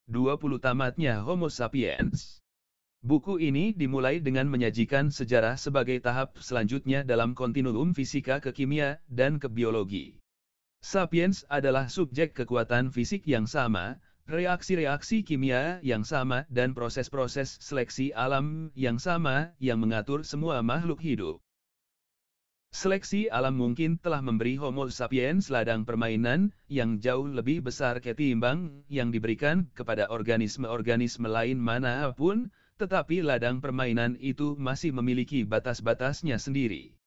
20 tamatnya Homo sapiens. Buku ini dimulai dengan menyajikan sejarah sebagai tahap selanjutnya dalam kontinuum fisika ke kimia dan ke biologi. Sapiens adalah subjek kekuatan fisik yang sama, reaksi-reaksi kimia yang sama dan proses-proses seleksi alam yang sama yang mengatur semua makhluk hidup. Seleksi alam mungkin telah memberi Homo sapiens ladang permainan yang jauh lebih besar ketimbang yang diberikan kepada organisme-organisme lain manapun, tetapi ladang permainan itu masih memiliki batas-batasnya sendiri.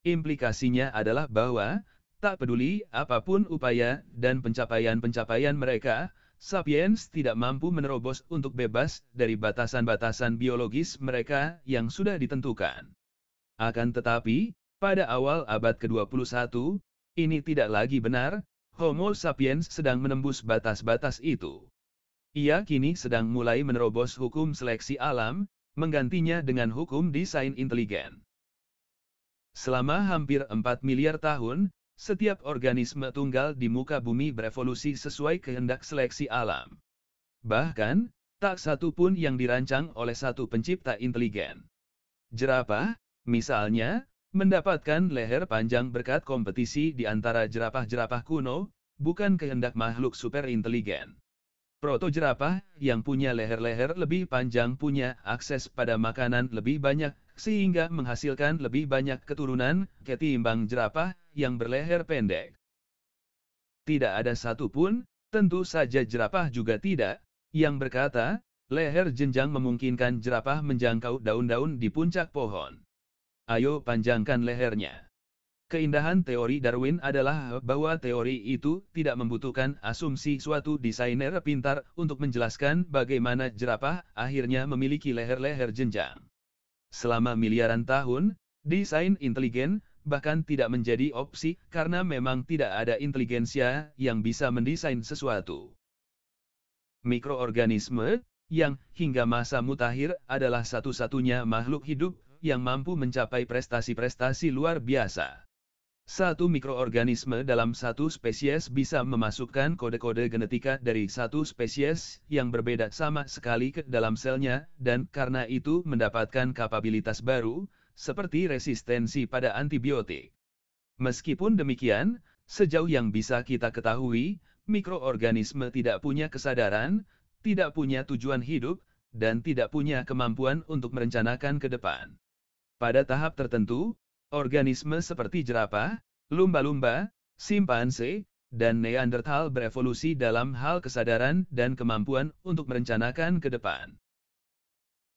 Implikasinya adalah bahwa, tak peduli apapun upaya dan pencapaian-pencapaian mereka, sapiens tidak mampu menerobos untuk bebas dari batasan-batasan biologis mereka yang sudah ditentukan. Akan tetapi, pada awal abad ke-21, ini tidak lagi benar, Homo sapiens sedang menembus batas-batas itu. Ia kini sedang mulai menerobos hukum seleksi alam, menggantinya dengan hukum desain inteligen. Selama hampir 4 miliar tahun, setiap organisme tunggal di muka bumi berevolusi sesuai kehendak seleksi alam. Bahkan, tak satu pun yang dirancang oleh satu pencipta inteligen. Jerapah, misalnya, mendapatkan leher panjang berkat kompetisi di antara jerapah-jerapah kuno, bukan kehendak makhluk superinteligen. Proto-jerapah yang punya leher-leher lebih panjang punya akses pada makanan lebih banyak, sehingga menghasilkan lebih banyak keturunan ketimbang jerapah yang berleher pendek. Tidak ada satupun, tentu saja jerapah juga tidak, yang berkata, leher jenjang memungkinkan jerapah menjangkau daun-daun di puncak pohon. Ayo panjangkan lehernya. Keindahan teori Darwin adalah bahwa teori itu tidak membutuhkan asumsi suatu desainer pintar untuk menjelaskan bagaimana jerapah akhirnya memiliki leher-leher jenjang. Selama miliaran tahun, desain inteligen bahkan tidak menjadi opsi karena memang tidak ada inteligensia yang bisa mendesain sesuatu. Mikroorganisme, yang hingga masa mutakhir adalah satu-satunya makhluk hidup yang mampu mencapai prestasi-prestasi luar biasa. Satu mikroorganisme dalam satu spesies bisa memasukkan kode-kode genetika dari satu spesies yang berbeda sama sekali ke dalam selnya, dan karena itu mendapatkan kapabilitas baru, seperti resistensi pada antibiotik. Meskipun demikian, sejauh yang bisa kita ketahui, mikroorganisme tidak punya kesadaran, tidak punya tujuan hidup, dan tidak punya kemampuan untuk merencanakan ke depan. Pada tahap tertentu, organisme seperti jerapah, lumba-lumba, simpanse, dan Neanderthal berevolusi dalam hal kesadaran dan kemampuan untuk merencanakan ke depan.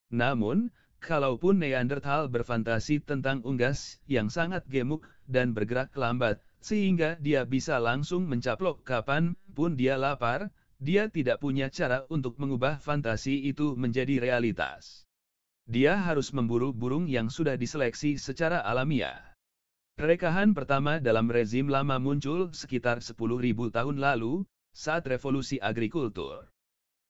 Namun, kalaupun Neanderthal berfantasi tentang unggas yang sangat gemuk dan bergerak lambat, sehingga dia bisa langsung mencaplok kapan pun dia lapar, dia tidak punya cara untuk mengubah fantasi itu menjadi realitas. Dia harus memburu burung yang sudah diseleksi secara alamiah. Rekahan pertama dalam rezim lama muncul sekitar 10.000 tahun lalu, saat revolusi agrikultur.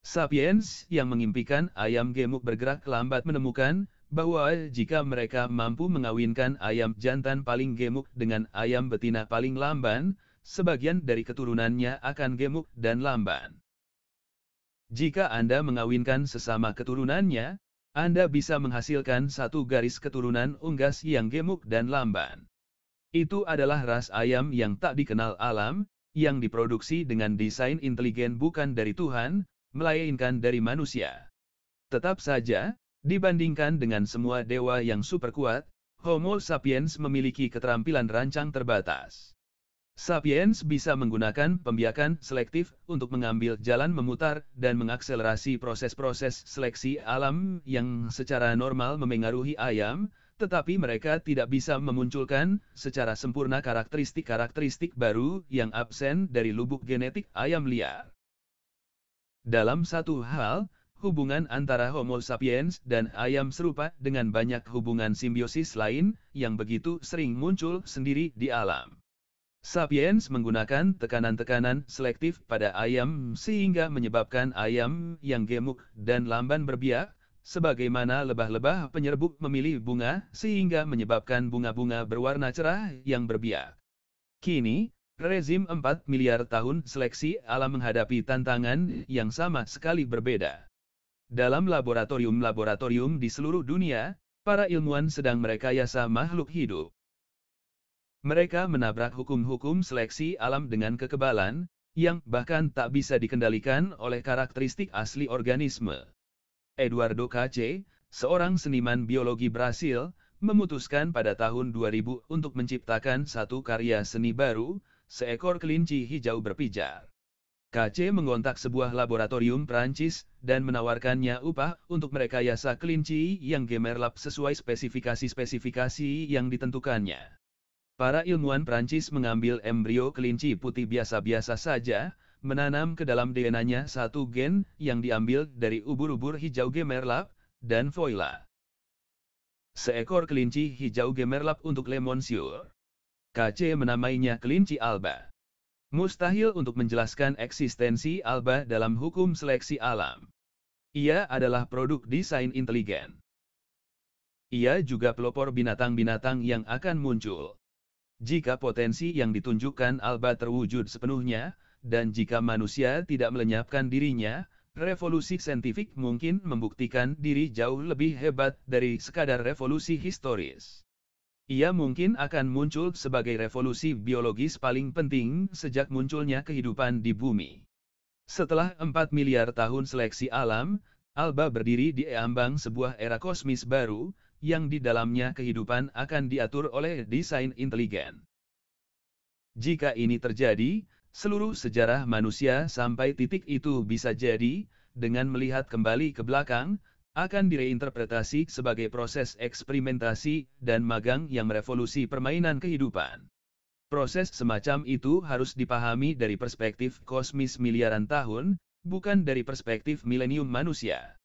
Sapiens yang mengimpikan ayam gemuk bergerak lambat menemukan bahwa jika mereka mampu mengawinkan ayam jantan paling gemuk dengan ayam betina paling lamban, sebagian dari keturunannya akan gemuk dan lamban. Jika Anda mengawinkan sesama keturunannya, Anda bisa menghasilkan satu garis keturunan unggas yang gemuk dan lamban. Itu adalah ras ayam yang tak dikenal alam, yang diproduksi dengan desain inteligen bukan dari Tuhan, melainkan dari manusia. Tetap saja, dibandingkan dengan semua dewa yang super kuat, Homo sapiens memiliki keterampilan rancang terbatas. Sapiens bisa menggunakan pembiakan selektif untuk mengambil jalan memutar dan mengakselerasi proses-proses seleksi alam yang secara normal memengaruhi ayam, tetapi mereka tidak bisa memunculkan secara sempurna karakteristik-karakteristik baru yang absen dari lubuk genetik ayam liar. Dalam satu hal, hubungan antara Homo sapiens dan ayam serupa dengan banyak hubungan simbiosis lain yang begitu sering muncul sendiri di alam. Sapiens menggunakan tekanan-tekanan selektif pada ayam sehingga menyebabkan ayam yang gemuk dan lamban berbiak, sebagaimana lebah-lebah penyerbuk memilih bunga sehingga menyebabkan bunga-bunga berwarna cerah yang berbiak. Kini, Rezim 4 miliar tahun seleksi alam menghadapi tantangan yang sama sekali berbeda. Dalam laboratorium-laboratorium di seluruh dunia, para ilmuwan sedang merekayasa makhluk hidup. Mereka menabrak hukum-hukum seleksi alam dengan kekebalan, yang bahkan tak bisa dikendalikan oleh karakteristik asli organisme. Eduardo Cache, seorang seniman biologi Brasil, memutuskan pada tahun 2000 untuk menciptakan satu karya seni baru, seekor kelinci hijau berpijar. Cache mengontak sebuah laboratorium Prancis dan menawarkannya upah untuk merekayasa kelinci yang gemerlap sesuai spesifikasi-spesifikasi yang ditentukannya. Para ilmuwan Prancis mengambil embrio kelinci putih biasa-biasa saja, menanam ke dalam DNA-nya satu gen yang diambil dari ubur-ubur hijau gemerlap dan voila. Seekor kelinci hijau gemerlap untuk Le Monsieur. Cache menamainya kelinci alba. Mustahil untuk menjelaskan eksistensi alba dalam hukum seleksi alam. Ia adalah produk desain inteligen. Ia juga pelopor binatang-binatang yang akan muncul. Jika potensi yang ditunjukkan alba terwujud sepenuhnya, dan jika manusia tidak melenyapkan dirinya, revolusi saintifik mungkin membuktikan diri jauh lebih hebat dari sekadar revolusi historis. Ia mungkin akan muncul sebagai revolusi biologis paling penting sejak munculnya kehidupan di bumi. Setelah 4 miliar tahun seleksi alam, alba berdiri di ambang sebuah era kosmis baru, yang di dalamnya kehidupan akan diatur oleh desain inteligen. Jika ini terjadi, seluruh sejarah manusia sampai titik itu bisa jadi, dengan melihat kembali ke belakang, akan direinterpretasi sebagai proses eksperimentasi dan magang yang merevolusi permainan kehidupan. Proses semacam itu harus dipahami dari perspektif kosmis miliaran tahun, bukan dari perspektif milenium manusia.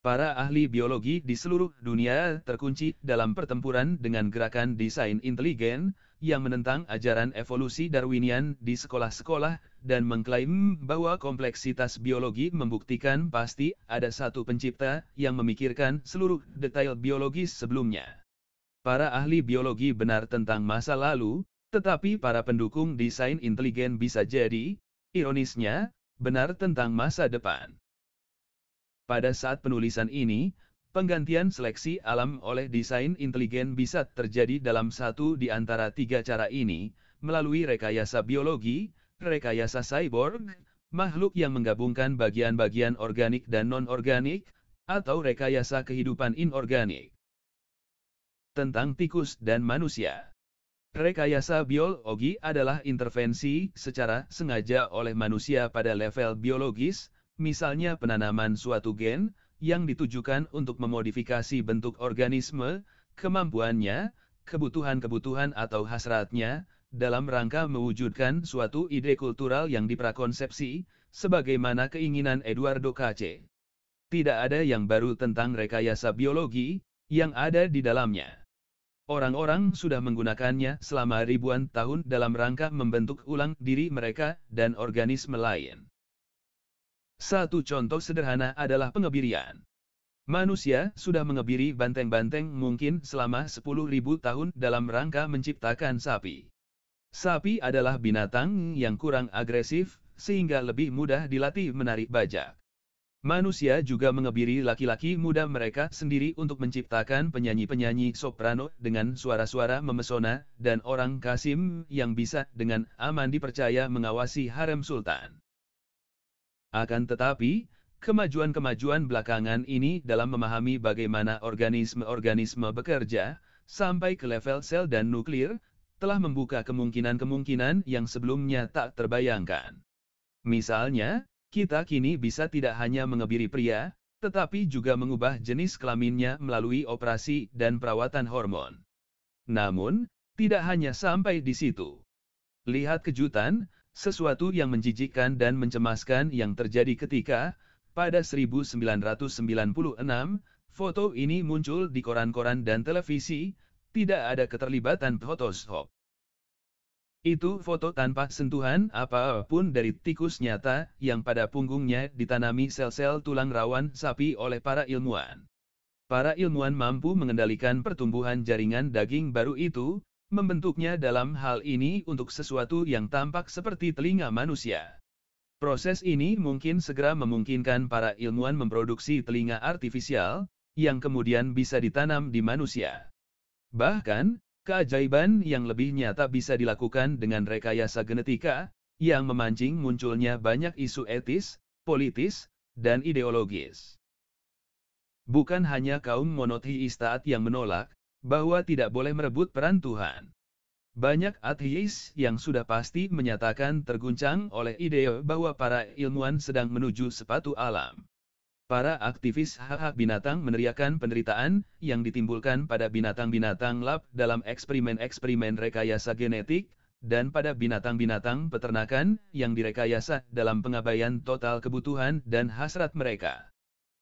Para ahli biologi di seluruh dunia terkunci dalam pertempuran dengan gerakan desain inteligen, yang menentang ajaran evolusi Darwinian di sekolah-sekolah, dan mengklaim bahwa kompleksitas biologi membuktikan pasti ada satu pencipta yang memikirkan seluruh detail biologis sebelumnya. Para ahli biologi benar tentang masa lalu, tetapi para pendukung desain inteligen bisa jadi, ironisnya, benar tentang masa depan. Pada saat penulisan ini, penggantian seleksi alam oleh desain inteligen bisa terjadi dalam satu di antara tiga cara ini, melalui rekayasa biologi, rekayasa cyborg, makhluk yang menggabungkan bagian-bagian organik dan non-organik, atau rekayasa kehidupan inorganik. Tentang tikus dan manusia. Rekayasa biologi adalah intervensi secara sengaja oleh manusia pada level biologis, misalnya penanaman suatu gen, yang ditujukan untuk memodifikasi bentuk organisme, kemampuannya, kebutuhan-kebutuhan atau hasratnya, dalam rangka mewujudkan suatu ide kultural yang diprakonsepsi, sebagaimana keinginan Eduardo Cache. Tidak ada yang baru tentang rekayasa biologi, yang ada di dalamnya. Orang-orang sudah menggunakannya selama ribuan tahun dalam rangka membentuk ulang diri mereka dan organisme lain. Satu contoh sederhana adalah pengebirian. Manusia sudah mengebiri banteng-banteng mungkin selama 10.000 tahun dalam rangka menciptakan sapi. Sapi adalah binatang yang kurang agresif, sehingga lebih mudah dilatih menarik bajak. Manusia juga mengebiri laki-laki muda mereka sendiri untuk menciptakan penyanyi-penyanyi soprano dengan suara-suara memesona, dan orang kasim yang bisa dengan aman dipercaya mengawasi harem sultan. Akan tetapi, kemajuan-kemajuan belakangan ini dalam memahami bagaimana organisme-organisme bekerja, sampai ke level sel dan nuklir, telah membuka kemungkinan-kemungkinan yang sebelumnya tak terbayangkan. Misalnya, kita kini bisa tidak hanya mengebiri pria, tetapi juga mengubah jenis kelaminnya melalui operasi dan perawatan hormon. Namun, tidak hanya sampai di situ. Lihat kejutan, sesuatu yang menjijikkan dan mencemaskan yang terjadi ketika, pada 1996, foto ini muncul di koran-koran dan televisi, tidak ada keterlibatan Photoshop. Itu foto tanpa sentuhan apapun dari tikus nyata yang pada punggungnya ditanami sel-sel tulang rawan sapi oleh para ilmuwan. Para ilmuwan mampu mengendalikan pertumbuhan jaringan daging baru itu, membentuknya dalam hal ini untuk sesuatu yang tampak seperti telinga manusia. Proses ini mungkin segera memungkinkan para ilmuwan memproduksi telinga artifisial, yang kemudian bisa ditanam di manusia. Bahkan, keajaiban yang lebih nyata bisa dilakukan dengan rekayasa genetika, yang memancing munculnya banyak isu etis, politis, dan ideologis. Bukan hanya kaum monoteis taat yang menolak, bahwa tidak boleh merebut peran Tuhan. Banyak ateis yang sudah pasti menyatakan terguncang oleh ide bahwa para ilmuwan sedang menuju sepatu alam. Para aktivis hak-hak binatang meneriakan penderitaan yang ditimbulkan pada binatang-binatang lab dalam eksperimen-eksperimen rekayasa genetik, dan pada binatang-binatang peternakan yang direkayasa dalam pengabaian total kebutuhan dan hasrat mereka.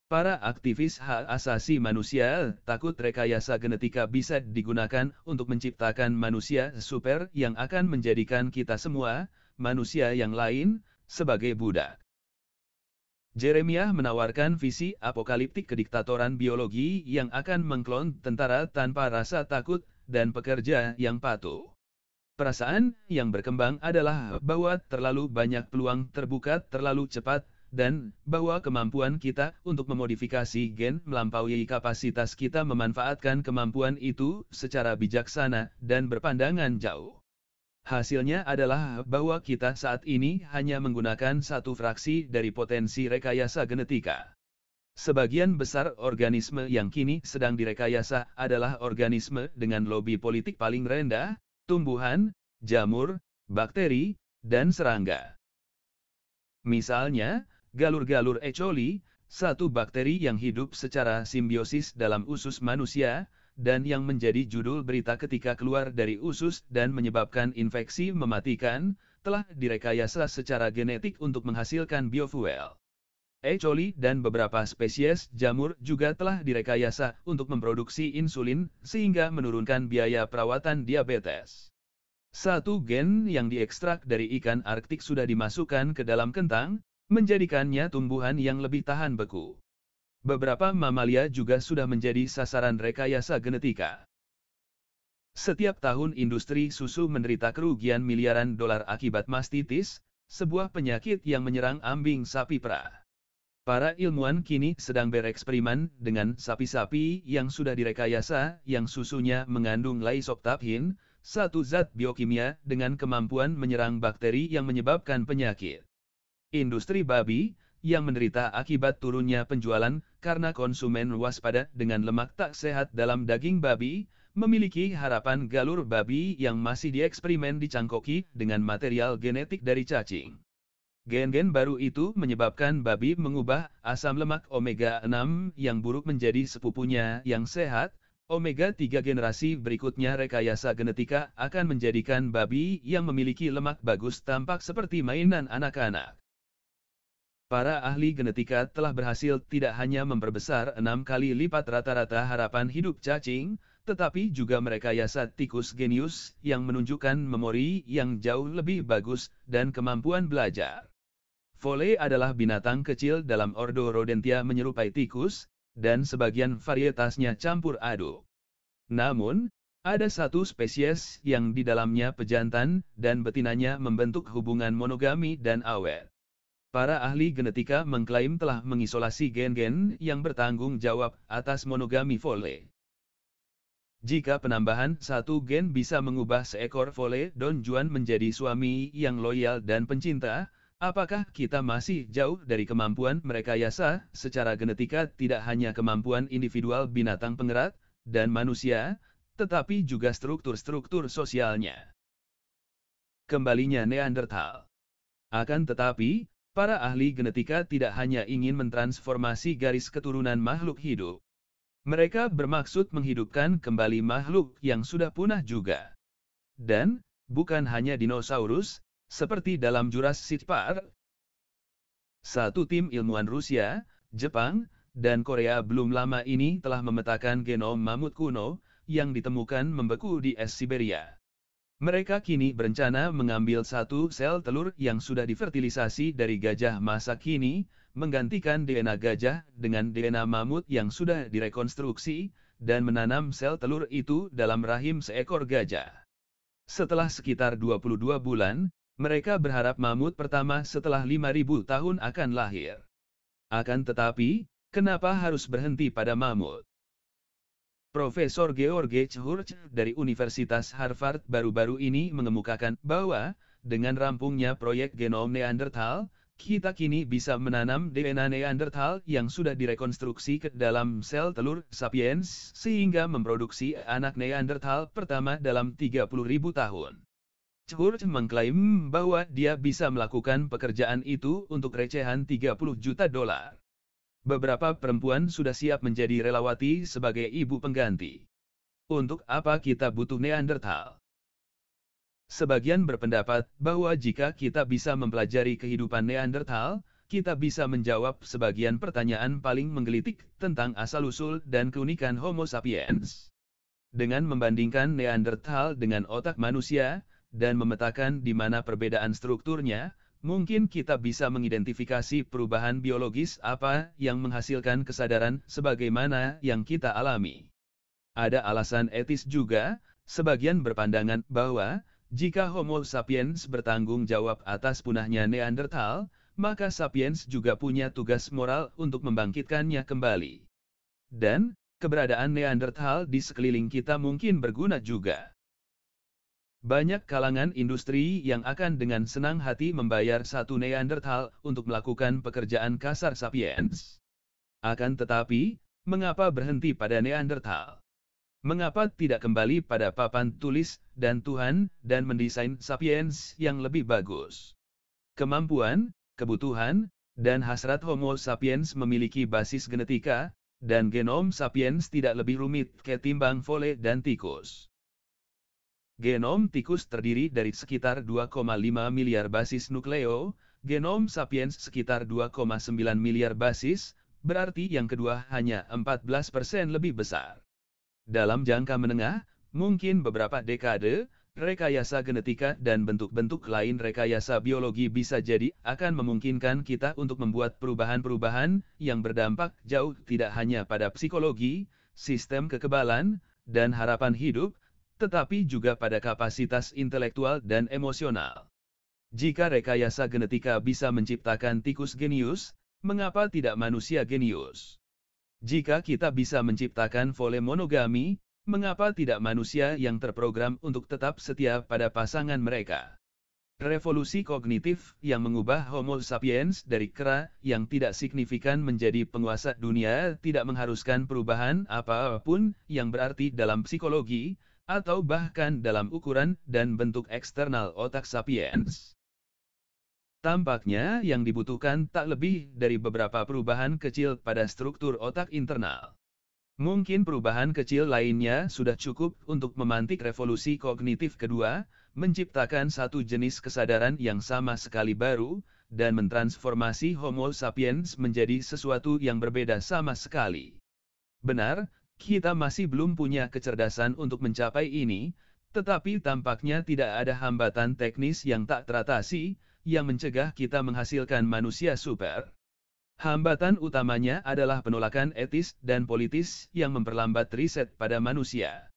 Para aktivis hak asasi manusia takut rekayasa genetika bisa digunakan untuk menciptakan manusia super yang akan menjadikan kita semua, manusia yang lain, sebagai budak. Jeremiah menawarkan visi apokaliptik kediktatoran biologi yang akan mengklon tentara tanpa rasa takut dan pekerja yang patuh. Perasaan yang berkembang adalah bahwa terlalu banyak peluang terbuka terlalu cepat, dan bahwa kemampuan kita untuk memodifikasi gen melampaui kapasitas kita memanfaatkan kemampuan itu secara bijaksana dan berpandangan jauh. Hasilnya adalah bahwa kita saat ini hanya menggunakan satu fraksi dari potensi rekayasa genetika. Sebagian besar organisme yang kini sedang direkayasa adalah organisme dengan lobi politik paling rendah, tumbuhan, jamur, bakteri, dan serangga. Misalnya, galur-galur E. coli, satu bakteri yang hidup secara simbiosis dalam usus manusia, dan yang menjadi judul berita ketika keluar dari usus dan menyebabkan infeksi mematikan, telah direkayasa secara genetik untuk menghasilkan biofuel. E. coli dan beberapa spesies jamur juga telah direkayasa untuk memproduksi insulin, sehingga menurunkan biaya perawatan diabetes. Satu gen yang diekstrak dari ikan Arktik sudah dimasukkan ke dalam kentang, menjadikannya tumbuhan yang lebih tahan beku. Beberapa mamalia juga sudah menjadi sasaran rekayasa genetika. Setiap tahun industri susu menderita kerugian miliaran dolar akibat mastitis, sebuah penyakit yang menyerang ambing sapi perah. Para ilmuwan kini sedang bereksperimen dengan sapi-sapi yang sudah direkayasa, yang susunya mengandung lysoptaphin, satu zat biokimia dengan kemampuan menyerang bakteri yang menyebabkan penyakit. Industri babi, yang menderita akibat turunnya penjualan karena konsumen waspada dengan lemak tak sehat dalam daging babi, memiliki harapan galur babi yang masih dieksperimen dicangkoki dengan material genetik dari cacing. Gen-gen baru itu menyebabkan babi mengubah asam lemak omega-6 yang buruk menjadi sepupunya yang sehat. Omega-3 generasi berikutnya rekayasa genetika akan menjadikan babi yang memiliki lemak bagus tampak seperti mainan anak-anak. Para ahli genetika telah berhasil tidak hanya memperbesar 6 kali lipat rata-rata harapan hidup cacing, tetapi juga merekayasa tikus genius yang menunjukkan memori yang jauh lebih bagus dan kemampuan belajar. Vole adalah binatang kecil dalam ordo Rodentia menyerupai tikus, dan sebagian varietasnya campur aduk. Namun, ada satu spesies yang di dalamnya pejantan dan betinanya membentuk hubungan monogami dan awet. Para ahli genetika mengklaim telah mengisolasi gen-gen yang bertanggung jawab atas monogami vole. Jika penambahan satu gen bisa mengubah seekor vole Don Juan menjadi suami yang loyal dan pencinta, apakah kita masih jauh dari kemampuan merekayasa secara genetika tidak hanya kemampuan individual binatang pengerat dan manusia, tetapi juga struktur-struktur sosialnya? Kembalinya Neanderthal. Akan tetapi, para ahli genetika tidak hanya ingin mentransformasi garis keturunan makhluk hidup. Mereka bermaksud menghidupkan kembali makhluk yang sudah punah juga. Dan, bukan hanya dinosaurus, seperti dalam Jurassic Park. Satu tim ilmuwan Rusia, Jepang, dan Korea belum lama ini telah memetakan genom mamut kuno, yang ditemukan membeku di es Siberia. Mereka kini berencana mengambil satu sel telur yang sudah difertilisasi dari gajah masa kini, menggantikan DNA gajah dengan DNA mamut yang sudah direkonstruksi, dan menanam sel telur itu dalam rahim seekor gajah. Setelah sekitar 22 bulan, mereka berharap mamut pertama setelah 5.000 tahun akan lahir. Akan tetapi, kenapa harus berhenti pada mamut? Profesor George Church dari Universitas Harvard baru-baru ini mengemukakan bahwa, dengan rampungnya proyek genom Neanderthal, kita kini bisa menanam DNA Neanderthal yang sudah direkonstruksi ke dalam sel telur sapiens, sehingga memproduksi anak Neanderthal pertama dalam 30.000 tahun. Church mengklaim bahwa dia bisa melakukan pekerjaan itu untuk recehan $30 juta. Beberapa perempuan sudah siap menjadi relawati sebagai ibu pengganti. Untuk apa kita butuh Neanderthal? Sebagian berpendapat bahwa jika kita bisa mempelajari kehidupan Neanderthal, kita bisa menjawab sebagian pertanyaan paling menggelitik tentang asal-usul dan keunikan Homo sapiens. Dengan membandingkan Neanderthal dengan otak manusia, dan memetakan di mana perbedaan strukturnya, mungkin kita bisa mengidentifikasi perubahan biologis apa yang menghasilkan kesadaran sebagaimana yang kita alami. Ada alasan etis juga, sebagian berpandangan bahwa, jika Homo sapiens bertanggung jawab atas punahnya Neanderthal, maka sapiens juga punya tugas moral untuk membangkitkannya kembali. Dan, keberadaan Neanderthal di sekeliling kita mungkin berguna juga. Banyak kalangan industri yang akan dengan senang hati membayar satu Neanderthal untuk melakukan pekerjaan kasar sapiens. Akan tetapi, mengapa berhenti pada Neanderthal? Mengapa tidak kembali pada papan tulis dan Tuhan dan mendesain sapiens yang lebih bagus? Kemampuan, kebutuhan, dan hasrat Homo sapiens memiliki basis genetika, dan genom sapiens tidak lebih rumit ketimbang vole dan tikus. Genom tikus terdiri dari sekitar 2,5 miliar basis nukleo, genom sapiens sekitar 2,9 miliar basis, berarti yang kedua hanya 14% lebih besar. Dalam jangka menengah, mungkin beberapa dekade, rekayasa genetika dan bentuk-bentuk lain rekayasa biologi bisa jadi akan memungkinkan kita untuk membuat perubahan-perubahan yang berdampak jauh tidak hanya pada psikologi, sistem kekebalan, dan harapan hidup, tetapi juga pada kapasitas intelektual dan emosional. Jika rekayasa genetika bisa menciptakan tikus genius, mengapa tidak manusia genius? Jika kita bisa menciptakan vole monogami, mengapa tidak manusia yang terprogram untuk tetap setia pada pasangan mereka? Revolusi kognitif yang mengubah Homo sapiens dari kera yang tidak signifikan menjadi penguasa dunia tidak mengharuskan perubahan apapun yang berarti dalam psikologi, atau bahkan dalam ukuran dan bentuk eksternal otak sapiens. Tampaknya yang dibutuhkan tak lebih dari beberapa perubahan kecil pada struktur otak internal. Mungkin perubahan kecil lainnya sudah cukup untuk memantik revolusi kognitif kedua, menciptakan satu jenis kesadaran yang sama sekali baru, dan mentransformasi Homo sapiens menjadi sesuatu yang berbeda sama sekali. Benar, kita masih belum punya kecerdasan untuk mencapai ini, tetapi tampaknya tidak ada hambatan teknis yang tak teratasi, yang mencegah kita menghasilkan manusia super. Hambatan utamanya adalah penolakan etis dan politis yang memperlambat riset pada manusia.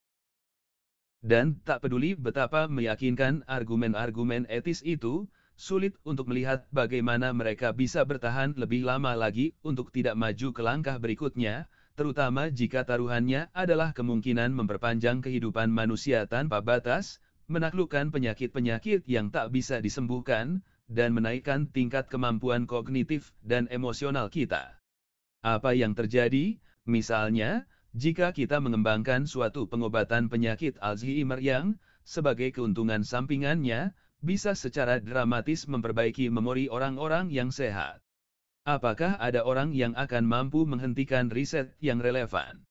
Dan tak peduli betapa meyakinkan argumen-argumen etis itu, sulit untuk melihat bagaimana mereka bisa bertahan lebih lama lagi untuk tidak maju ke langkah berikutnya, terutama jika taruhannya adalah kemungkinan memperpanjang kehidupan manusia tanpa batas, menaklukkan penyakit-penyakit yang tak bisa disembuhkan, dan menaikkan tingkat kemampuan kognitif dan emosional kita. Apa yang terjadi, misalnya, jika kita mengembangkan suatu pengobatan penyakit Alzheimer yang, sebagai keuntungan sampingannya, bisa secara dramatis memperbaiki memori orang-orang yang sehat? Apakah ada orang yang akan mampu menghentikan riset yang relevan?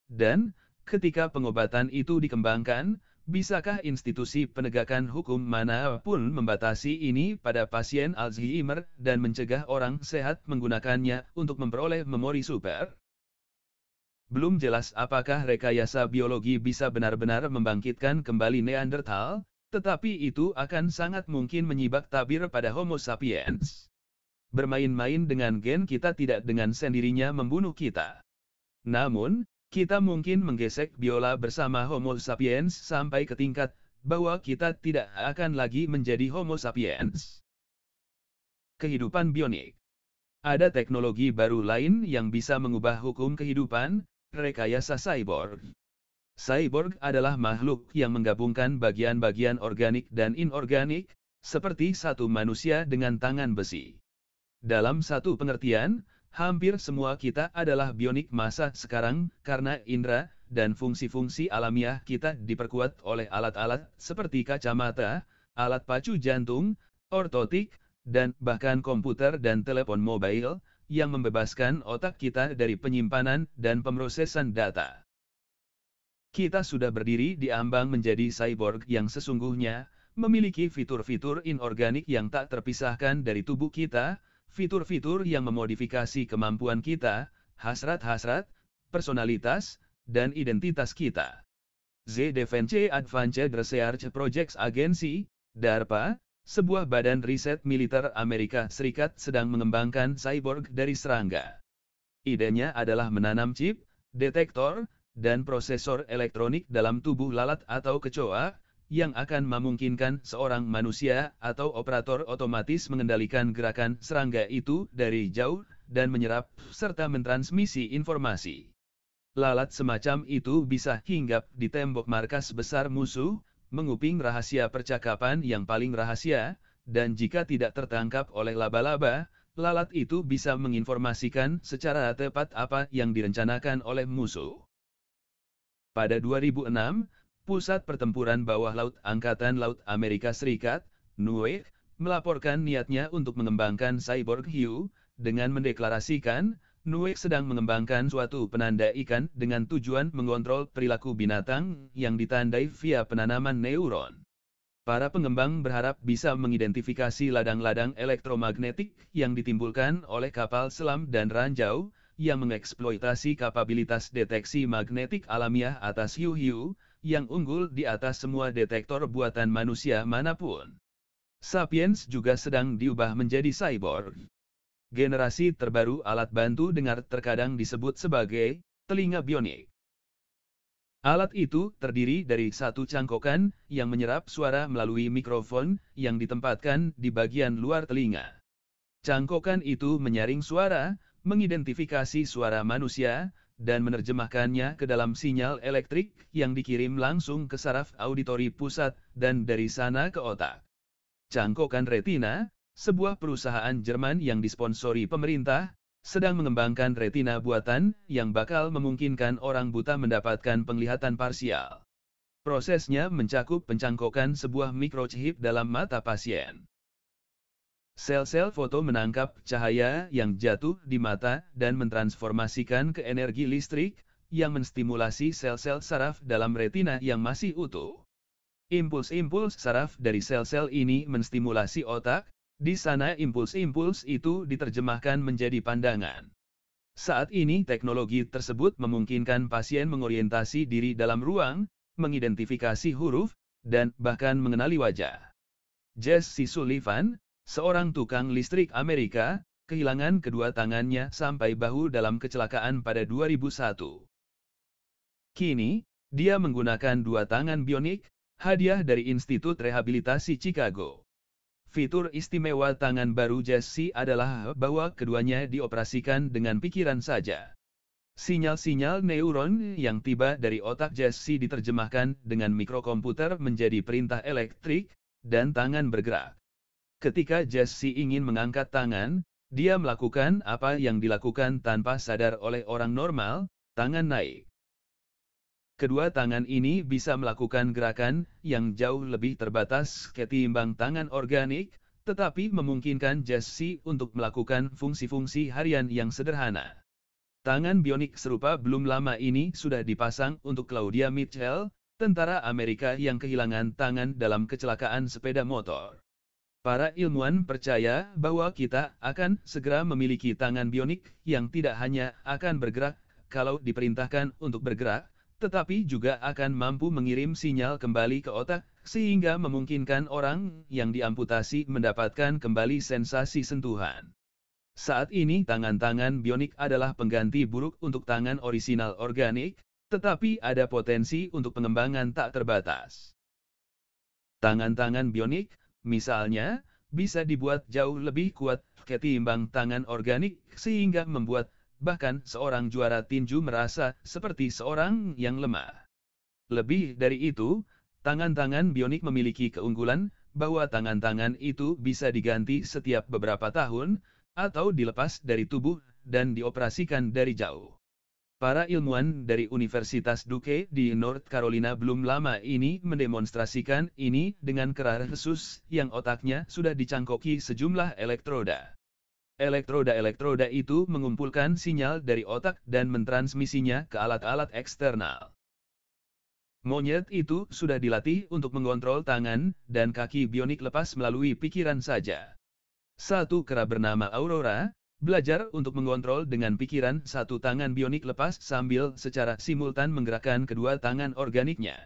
Dan, ketika pengobatan itu dikembangkan, bisakah institusi penegakan hukum manapun membatasi ini pada pasien Alzheimer dan mencegah orang sehat menggunakannya untuk memperoleh memori super? Belum jelas apakah rekayasa biologi bisa benar-benar membangkitkan kembali Neanderthal, tetapi itu akan sangat mungkin menyibak tabir pada Homo sapiens. Bermain-main dengan gen kita tidak dengan sendirinya membunuh kita. Namun, kita mungkin menggesek biola bersama Homo sapiens sampai ke tingkat bahwa kita tidak akan lagi menjadi Homo sapiens. Kehidupan bionik. Ada teknologi baru lain yang bisa mengubah hukum kehidupan, rekayasa cyborg. Cyborg adalah makhluk yang menggabungkan bagian-bagian organik dan inorganik, seperti satu manusia dengan tangan besi. Dalam satu pengertian, hampir semua kita adalah bionik masa sekarang karena indera dan fungsi-fungsi alamiah kita diperkuat oleh alat-alat seperti kacamata, alat pacu jantung, ortotik, dan bahkan komputer dan telepon mobile yang membebaskan otak kita dari penyimpanan dan pemrosesan data. Kita sudah berdiri di ambang menjadi cyborg yang sesungguhnya memiliki fitur-fitur inorganik yang tak terpisahkan dari tubuh kita, fitur-fitur yang memodifikasi kemampuan kita, hasrat-hasrat, personalitas, dan identitas kita. The Defense Advanced Research Projects Agency, DARPA, sebuah badan riset militer Amerika Serikat sedang mengembangkan cyborg dari serangga. Idenya adalah menanam chip, detektor, dan prosesor elektronik dalam tubuh lalat atau kecoa, yang akan memungkinkan seorang manusia atau operator otomatis mengendalikan gerakan serangga itu dari jauh dan menyerap serta mentransmisi informasi. Lalat semacam itu bisa hinggap di tembok markas besar musuh, menguping rahasia percakapan yang paling rahasia, dan jika tidak tertangkap oleh laba-laba, lalat itu bisa menginformasikan secara tepat apa yang direncanakan oleh musuh. Pada 2006, Pusat Pertempuran Bawah Laut Angkatan Laut Amerika Serikat, NUE, melaporkan niatnya untuk mengembangkan cyborg hiu, dengan mendeklarasikan, NUE sedang mengembangkan suatu penanda ikan dengan tujuan mengontrol perilaku binatang yang ditandai via penanaman neuron. Para pengembang berharap bisa mengidentifikasi ladang-ladang elektromagnetik yang ditimbulkan oleh kapal selam dan ranjau, yang mengeksploitasi kapabilitas deteksi magnetik alamiah atas hiu-hiu, yang unggul di atas semua detektor buatan manusia manapun. Sapiens juga sedang diubah menjadi cyborg. Generasi terbaru alat bantu dengar terkadang disebut sebagai telinga bionik. Alat itu terdiri dari satu cangkokan yang menyerap suara melalui mikrofon yang ditempatkan di bagian luar telinga. Cangkokan itu menyaring suara, mengidentifikasi suara manusia, dan menerjemahkannya ke dalam sinyal elektrik yang dikirim langsung ke saraf auditori pusat dan dari sana ke otak. Cangkokan retina, sebuah perusahaan Jerman yang disponsori pemerintah, sedang mengembangkan retina buatan yang bakal memungkinkan orang buta mendapatkan penglihatan parsial. Prosesnya mencakup pencangkokan sebuah mikrochip dalam mata pasien. Sel-sel foto menangkap cahaya yang jatuh di mata dan mentransformasikan ke energi listrik, yang menstimulasi sel-sel saraf dalam retina yang masih utuh. Impuls-impuls saraf dari sel-sel ini menstimulasi otak. Di sana impuls-impuls itu diterjemahkan menjadi pandangan. Saat ini teknologi tersebut memungkinkan pasien mengorientasi diri dalam ruang, mengidentifikasi huruf, dan bahkan mengenali wajah. Jesse Sullivan, seorang tukang listrik Amerika, kehilangan kedua tangannya sampai bahu dalam kecelakaan pada 2001. Kini, dia menggunakan dua tangan bionik, hadiah dari Institut Rehabilitasi Chicago. Fitur istimewa tangan baru Jesse adalah bahwa keduanya dioperasikan dengan pikiran saja. Sinyal-sinyal neuron yang tiba dari otak Jesse diterjemahkan dengan mikrokomputer menjadi perintah elektrik, dan tangan bergerak. Ketika Jesse ingin mengangkat tangan, dia melakukan apa yang dilakukan tanpa sadar oleh orang normal, tangan naik. Kedua tangan ini bisa melakukan gerakan yang jauh lebih terbatas ketimbang tangan organik, tetapi memungkinkan Jesse untuk melakukan fungsi-fungsi harian yang sederhana. Tangan bionik serupa belum lama ini sudah dipasang untuk Claudia Mitchell, tentara Amerika yang kehilangan tangan dalam kecelakaan sepeda motor. Para ilmuwan percaya bahwa kita akan segera memiliki tangan bionik yang tidak hanya akan bergerak kalau diperintahkan untuk bergerak, tetapi juga akan mampu mengirim sinyal kembali ke otak, sehingga memungkinkan orang yang diamputasi mendapatkan kembali sensasi sentuhan. Saat ini tangan-tangan bionik adalah pengganti buruk untuk tangan orisinal organik, tetapi ada potensi untuk pengembangan tak terbatas. Tangan-tangan bionik, misalnya, bisa dibuat jauh lebih kuat ketimbang tangan organik sehingga membuat bahkan seorang juara tinju merasa seperti seorang yang lemah. Lebih dari itu, tangan-tangan bionik memiliki keunggulan bahwa tangan-tangan itu bisa diganti setiap beberapa tahun atau dilepas dari tubuh dan dioperasikan dari jauh. Para ilmuwan dari Universitas Duke di North Carolina belum lama ini mendemonstrasikan ini dengan kerah khusus yang otaknya sudah dicangkoki sejumlah elektroda. Elektroda-elektroda itu mengumpulkan sinyal dari otak dan mentransmisinya ke alat-alat eksternal. Monyet itu sudah dilatih untuk mengontrol tangan dan kaki bionik lepas melalui pikiran saja. Satu kera bernama Aurora belajar untuk mengontrol dengan pikiran satu tangan bionik lepas sambil secara simultan menggerakkan kedua tangan organiknya.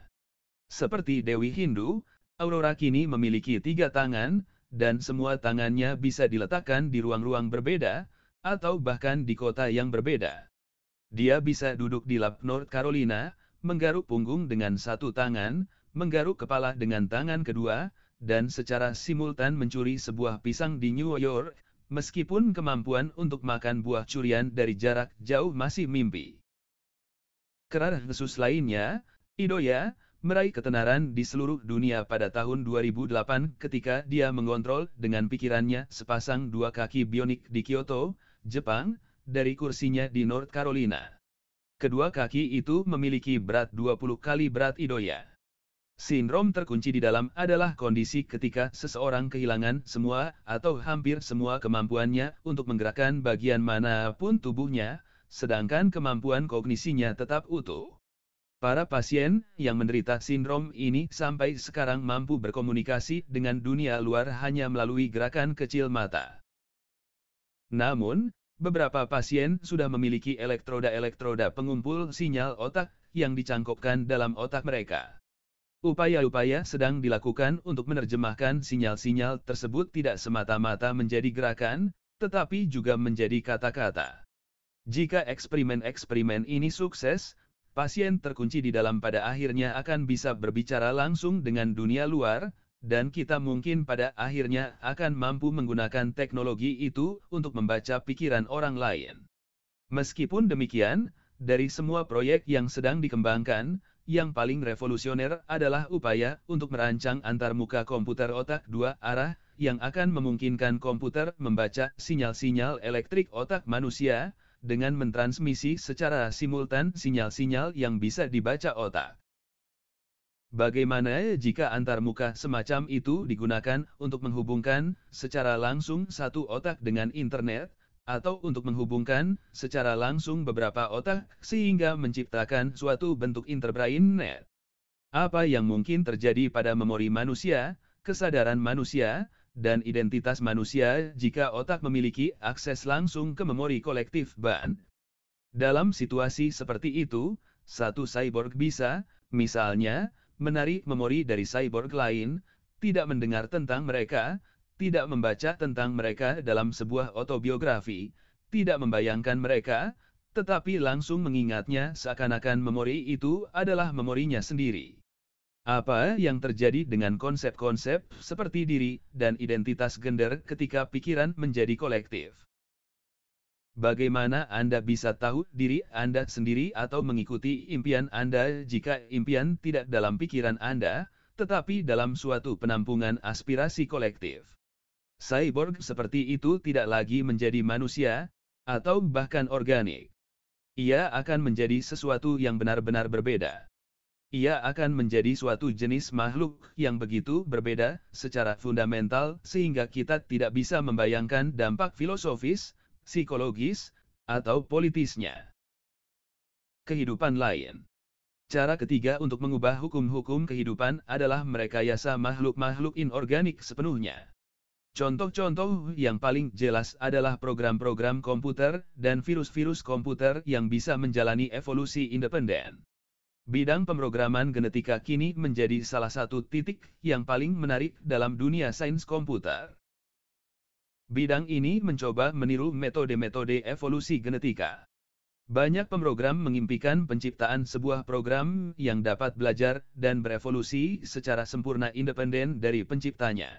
Seperti Dewi Hindu, Aurora kini memiliki 3 tangan, dan semua tangannya bisa diletakkan di ruang-ruang berbeda, atau bahkan di kota yang berbeda. Dia bisa duduk di lap North Carolina, menggaruk punggung dengan satu tangan, menggaruk kepala dengan tangan kedua, dan secara simultan mencuri sebuah pisang di New York, meskipun kemampuan untuk makan buah curian dari jarak jauh masih mimpi. Kerah khusus lainnya, Idoya, meraih ketenaran di seluruh dunia pada tahun 2008 ketika dia mengontrol dengan pikirannya sepasang 2 kaki bionik di Kyoto, Jepang, dari kursinya di North Carolina. Kedua kaki itu memiliki berat 20 kali berat Idoya. Sindrom terkunci di dalam adalah kondisi ketika seseorang kehilangan semua atau hampir semua kemampuannya untuk menggerakkan bagian manapun tubuhnya, sedangkan kemampuan kognisinya tetap utuh. Para pasien yang menderita sindrom ini sampai sekarang mampu berkomunikasi dengan dunia luar hanya melalui gerakan kecil mata. Namun, beberapa pasien sudah memiliki elektroda-elektroda pengumpul sinyal otak yang dicangkokkan dalam otak mereka. Upaya-upaya sedang dilakukan untuk menerjemahkan sinyal-sinyal tersebut tidak semata-mata menjadi gerakan, tetapi juga menjadi kata-kata. Jika eksperimen-eksperimen ini sukses, pasien terkunci di dalam pada akhirnya akan bisa berbicara langsung dengan dunia luar, dan kita mungkin pada akhirnya akan mampu menggunakan teknologi itu untuk membaca pikiran orang lain. Meskipun demikian, dari semua proyek yang sedang dikembangkan, yang paling revolusioner adalah upaya untuk merancang antarmuka komputer otak 2 arah, yang akan memungkinkan komputer membaca sinyal-sinyal elektrik otak manusia, dengan mentransmisi secara simultan sinyal-sinyal yang bisa dibaca otak. Bagaimana jika antarmuka semacam itu digunakan untuk menghubungkan secara langsung satu otak dengan internet, atau untuk menghubungkan secara langsung beberapa otak sehingga menciptakan suatu bentuk interbrain net? Apa yang mungkin terjadi pada memori manusia, kesadaran manusia, dan identitas manusia jika otak memiliki akses langsung ke memori kolektif band? Dalam situasi seperti itu, satu cyborg bisa, misalnya, menarik memori dari cyborg lain, tidak mendengar tentang mereka, tidak membaca tentang mereka dalam sebuah autobiografi, tidak membayangkan mereka, tetapi langsung mengingatnya seakan-akan memori itu adalah memorinya sendiri. Apa yang terjadi dengan konsep-konsep seperti diri dan identitas gender ketika pikiran menjadi kolektif? Bagaimana Anda bisa tahu diri Anda sendiri atau mengikuti impian Anda jika impian tidak dalam pikiran Anda, tetapi dalam suatu penampungan aspirasi kolektif? Cyborg seperti itu tidak lagi menjadi manusia, atau bahkan organik. Ia akan menjadi sesuatu yang benar-benar berbeda. Ia akan menjadi suatu jenis makhluk yang begitu berbeda secara fundamental sehingga kita tidak bisa membayangkan dampak filosofis, psikologis, atau politisnya. Kehidupan lain. Cara ketiga untuk mengubah hukum-hukum kehidupan adalah merekayasa makhluk-makhluk inorganik sepenuhnya. Contoh-contoh yang paling jelas adalah program-program komputer dan virus-virus komputer yang bisa menjalani evolusi independen. Bidang pemrograman genetika kini menjadi salah satu titik yang paling menarik dalam dunia sains komputer. Bidang ini mencoba meniru metode-metode evolusi genetika. Banyak pemrogram mengimpikan penciptaan sebuah program yang dapat belajar dan berevolusi secara sempurna independen dari penciptanya.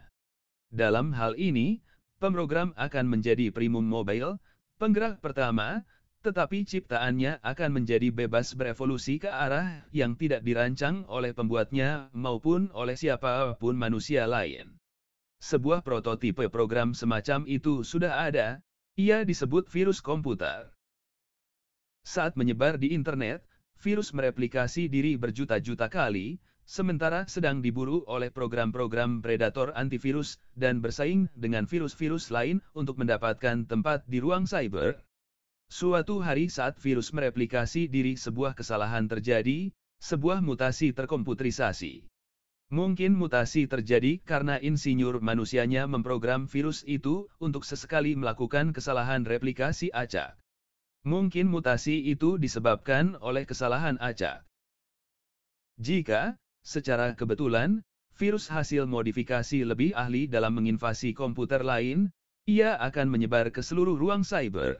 Dalam hal ini, pemrogram akan menjadi primum mobile, penggerak pertama, tetapi ciptaannya akan menjadi bebas berevolusi ke arah yang tidak dirancang oleh pembuatnya maupun oleh siapapun manusia lain. Sebuah prototipe program semacam itu sudah ada, ia disebut virus komputer. Saat menyebar di internet, virus mereplikasi diri berjuta-juta kali, sementara sedang diburu oleh program-program predator antivirus dan bersaing dengan virus-virus lain untuk mendapatkan tempat di ruang cyber. Suatu hari saat virus mereplikasi diri, sebuah kesalahan terjadi, sebuah mutasi terkomputerisasi. Mungkin mutasi terjadi karena insinyur manusianya memprogram virus itu untuk sesekali melakukan kesalahan replikasi acak. Mungkin mutasi itu disebabkan oleh kesalahan acak. Jika, secara kebetulan, virus hasil modifikasi lebih ahli dalam menginvasi komputer lain, ia akan menyebar ke seluruh ruang cyber.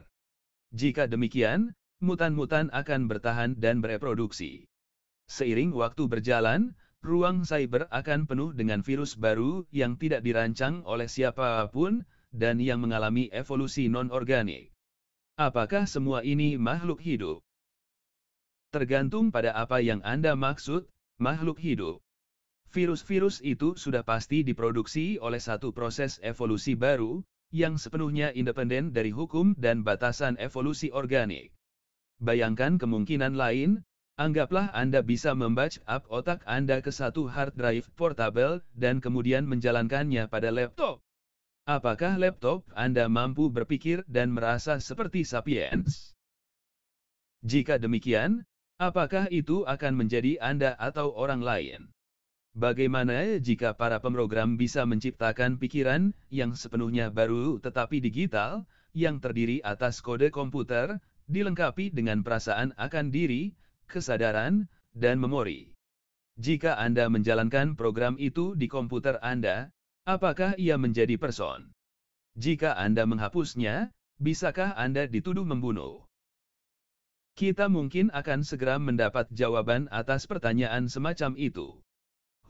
Jika demikian, mutan-mutan akan bertahan dan bereproduksi. Seiring waktu berjalan, ruang cyber akan penuh dengan virus baru yang tidak dirancang oleh siapapun, dan yang mengalami evolusi non-organik. Apakah semua ini makhluk hidup? Tergantung pada apa yang Anda maksud, makhluk hidup. Virus-virus itu sudah pasti diproduksi oleh satu proses evolusi baru, yang sepenuhnya independen dari hukum dan batasan evolusi organik. Bayangkan kemungkinan lain, anggaplah Anda bisa membackup otak Anda ke satu hard drive portable dan kemudian menjalankannya pada laptop. Apakah laptop Anda mampu berpikir dan merasa seperti sapiens? Jika demikian, apakah itu akan menjadi Anda atau orang lain? Bagaimana jika para pemrogram bisa menciptakan pikiran yang sepenuhnya baru tetapi digital, yang terdiri atas kode komputer, dilengkapi dengan perasaan akan diri, kesadaran, dan memori? Jika Anda menjalankan program itu di komputer Anda, apakah ia menjadi person? Jika Anda menghapusnya, bisakah Anda dituduh membunuh? Kita mungkin akan segera mendapat jawaban atas pertanyaan semacam itu.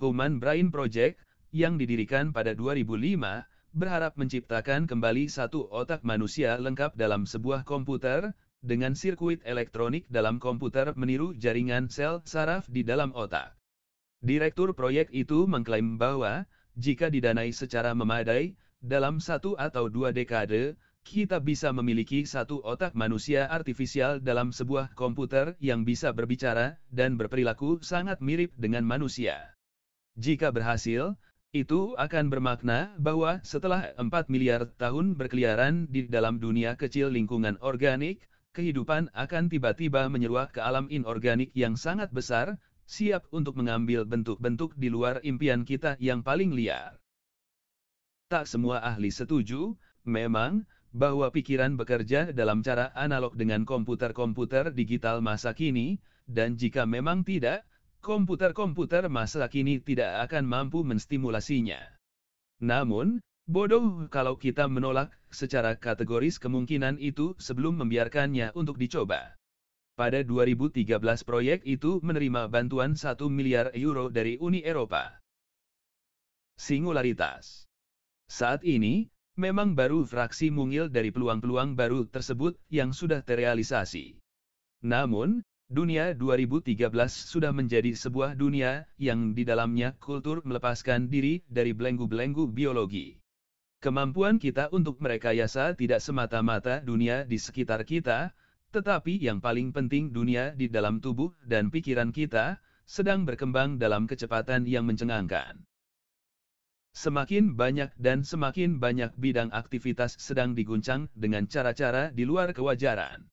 Human Brain Project, yang didirikan pada 2005, berharap menciptakan kembali satu otak manusia lengkap dalam sebuah komputer, dengan sirkuit elektronik dalam komputer meniru jaringan sel saraf di dalam otak. Direktur proyek itu mengklaim bahwa, jika didanai secara memadai, dalam 1 atau 2 dekade, kita bisa memiliki satu otak manusia artifisial dalam sebuah komputer yang bisa berbicara dan berperilaku sangat mirip dengan manusia. Jika berhasil, itu akan bermakna bahwa setelah 4 miliar tahun berkeliaran di dalam dunia kecil lingkungan organik, kehidupan akan tiba-tiba menyeruak ke alam inorganik yang sangat besar, siap untuk mengambil bentuk-bentuk di luar impian kita yang paling liar. Tak semua ahli setuju, memang, bahwa pikiran bekerja dalam cara analog dengan komputer-komputer digital masa kini, dan jika memang tidak, komputer-komputer masa kini tidak akan mampu menstimulasinya. Namun, bodoh kalau kita menolak secara kategoris kemungkinan itu sebelum membiarkannya untuk dicoba. Pada 2013 proyek itu menerima bantuan 1 miliar euro dari Uni Eropa. Singularitas. Saat ini, memang baru fraksi mungil dari peluang-peluang baru tersebut yang sudah terrealisasi. Namun, dunia 2013 sudah menjadi sebuah dunia yang di dalamnya kultur melepaskan diri dari belenggu-belenggu biologi. Kemampuan kita untuk merekayasa tidak semata-mata dunia di sekitar kita, tetapi yang paling penting dunia di dalam tubuh dan pikiran kita, sedang berkembang dalam kecepatan yang mencengangkan. Semakin banyak dan semakin banyak bidang aktivitas sedang diguncang dengan cara-cara di luar kewajaran.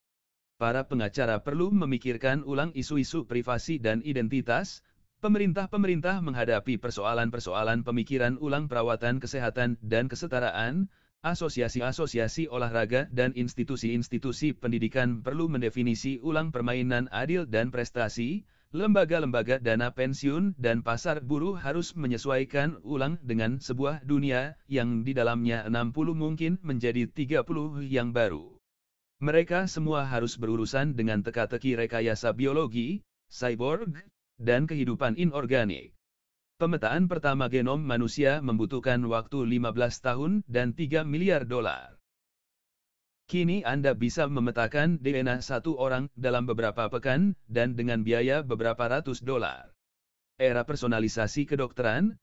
Para pengacara perlu memikirkan ulang isu-isu privasi dan identitas. Pemerintah-pemerintah menghadapi persoalan-persoalan pemikiran ulang perawatan kesehatan dan kesetaraan. Asosiasi-asosiasi olahraga dan institusi-institusi pendidikan perlu mendefinisi ulang permainan adil dan prestasi. Lembaga-lembaga dana pensiun dan pasar buruh harus menyesuaikan ulang dengan sebuah dunia yang di dalamnya 60 mungkin menjadi 30 yang baru. Mereka semua harus berurusan dengan teka-teki rekayasa biologi, cyborg, dan kehidupan inorganik. Pemetaan pertama genom manusia membutuhkan waktu 15 tahun dan 3 miliar dolar. Kini Anda bisa memetakan DNA satu orang dalam beberapa pekan dan dengan biaya beberapa ratus dolar. Era personalisasi kedokteran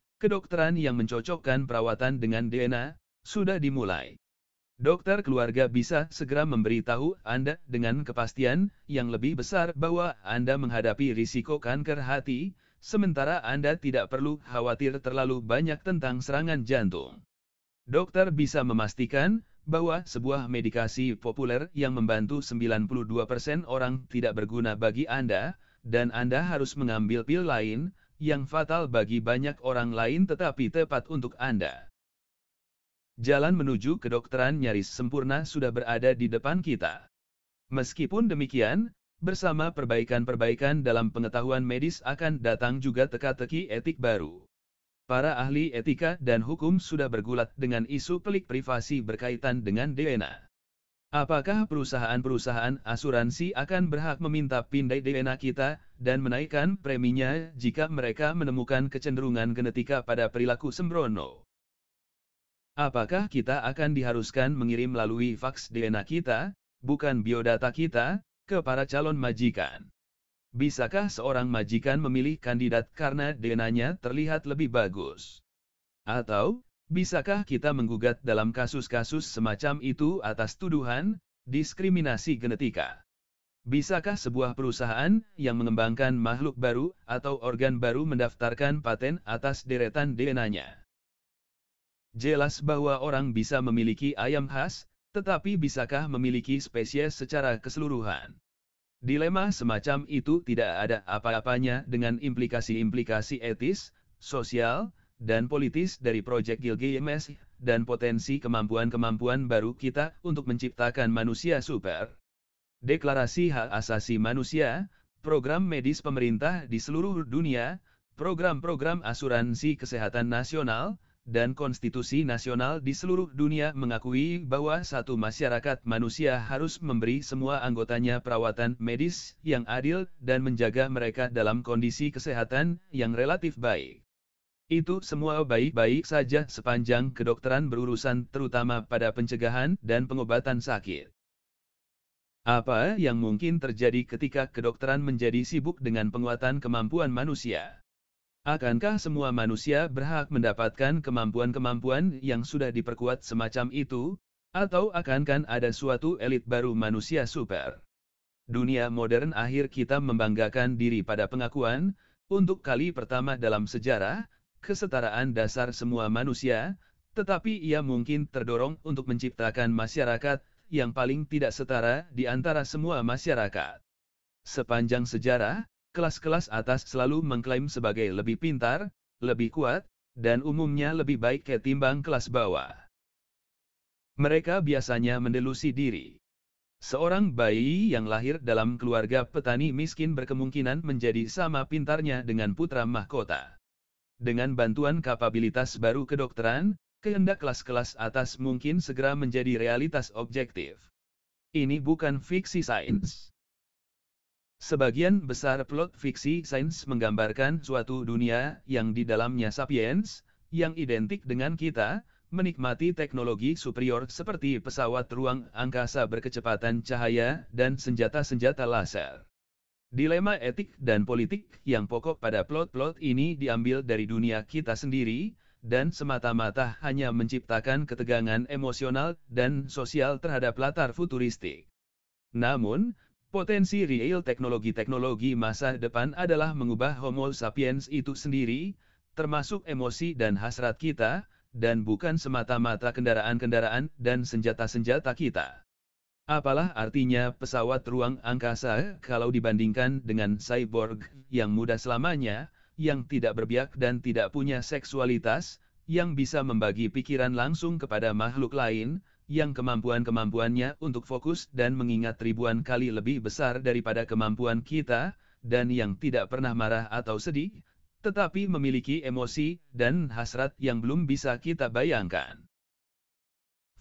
yang mencocokkan perawatan dengan DNA, sudah dimulai. Dokter keluarga bisa segera memberitahu Anda dengan kepastian yang lebih besar bahwa Anda menghadapi risiko kanker hati, sementara Anda tidak perlu khawatir terlalu banyak tentang serangan jantung. Dokter bisa memastikan bahwa sebuah medikasi populer yang membantu 92% orang tidak berguna bagi Anda, dan Anda harus mengambil pil lain, yang fatal bagi banyak orang lain tetapi tepat untuk Anda. Jalan menuju kedokteran nyaris sempurna sudah berada di depan kita. Meskipun demikian, bersama perbaikan-perbaikan dalam pengetahuan medis akan datang juga teka-teki etik baru. Para ahli etika dan hukum sudah bergulat dengan isu pelik privasi berkaitan dengan DNA. Apakah perusahaan-perusahaan asuransi akan berhak meminta pindai DNA kita dan menaikkan preminya jika mereka menemukan kecenderungan genetika pada perilaku sembrono? Apakah kita akan diharuskan mengirim melalui faks DNA kita, bukan biodata kita, ke para calon majikan? Bisakah seorang majikan memilih kandidat karena DNA-nya terlihat lebih bagus? Atau, bisakah kita menggugat dalam kasus-kasus semacam itu atas tuduhan diskriminasi genetika? Bisakah sebuah perusahaan yang mengembangkan makhluk baru atau organ baru mendaftarkan paten atas deretan DNA-nya? Jelas bahwa orang bisa memiliki ayam khas, tetapi bisakah memiliki spesies secara keseluruhan? Dilema semacam itu tidak ada apa-apanya dengan implikasi-implikasi etis, sosial, dan politis dari proyek Gilgamesh, dan potensi kemampuan-kemampuan baru kita untuk menciptakan manusia super. Deklarasi Hak Asasi Manusia, program medis pemerintah di seluruh dunia, program-program asuransi kesehatan nasional, dan konstitusi nasional di seluruh dunia mengakui bahwa satu masyarakat manusia harus memberi semua anggotanya perawatan medis yang adil dan menjaga mereka dalam kondisi kesehatan yang relatif baik. Itu semua baik-baik saja sepanjang kedokteran berurusan terutama pada pencegahan dan pengobatan sakit. Apa yang mungkin terjadi ketika kedokteran menjadi sibuk dengan penguatan kemampuan manusia? Akankah semua manusia berhak mendapatkan kemampuan-kemampuan yang sudah diperkuat semacam itu? Atau akankah ada suatu elit baru manusia super? Dunia modern akhir kita membanggakan diri pada pengakuan, untuk kali pertama dalam sejarah, kesetaraan dasar semua manusia, tetapi ia mungkin terdorong untuk menciptakan masyarakat yang paling tidak setara di antara semua masyarakat. Sepanjang sejarah, kelas-kelas atas selalu mengklaim sebagai lebih pintar, lebih kuat, dan umumnya lebih baik ketimbang kelas bawah. Mereka biasanya mendelusi diri. Seorang bayi yang lahir dalam keluarga petani miskin berkemungkinan menjadi sama pintarnya dengan putra mahkota. Dengan bantuan kapabilitas baru kedokteran, kehendak kelas-kelas atas mungkin segera menjadi realitas objektif. Ini bukan fiksi sains. Sebagian besar plot fiksi sains menggambarkan suatu dunia yang di dalamnya sapiens, yang identik dengan kita, menikmati teknologi superior seperti pesawat ruang angkasa berkecepatan cahaya dan senjata-senjata laser. Dilema etik dan politik yang pokok pada plot-plot ini diambil dari dunia kita sendiri, dan semata-mata hanya menciptakan ketegangan emosional dan sosial terhadap latar futuristik. Namun, potensi real teknologi-teknologi masa depan adalah mengubah Homo sapiens itu sendiri, termasuk emosi dan hasrat kita, dan bukan semata-mata kendaraan-kendaraan dan senjata-senjata kita. Apalah artinya pesawat ruang angkasa kalau dibandingkan dengan cyborg yang muda selamanya, yang tidak berbiak dan tidak punya seksualitas, yang bisa membagi pikiran langsung kepada makhluk lain, yang kemampuan-kemampuannya untuk fokus dan mengingat ribuan kali lebih besar daripada kemampuan kita, dan yang tidak pernah marah atau sedih, tetapi memiliki emosi dan hasrat yang belum bisa kita bayangkan.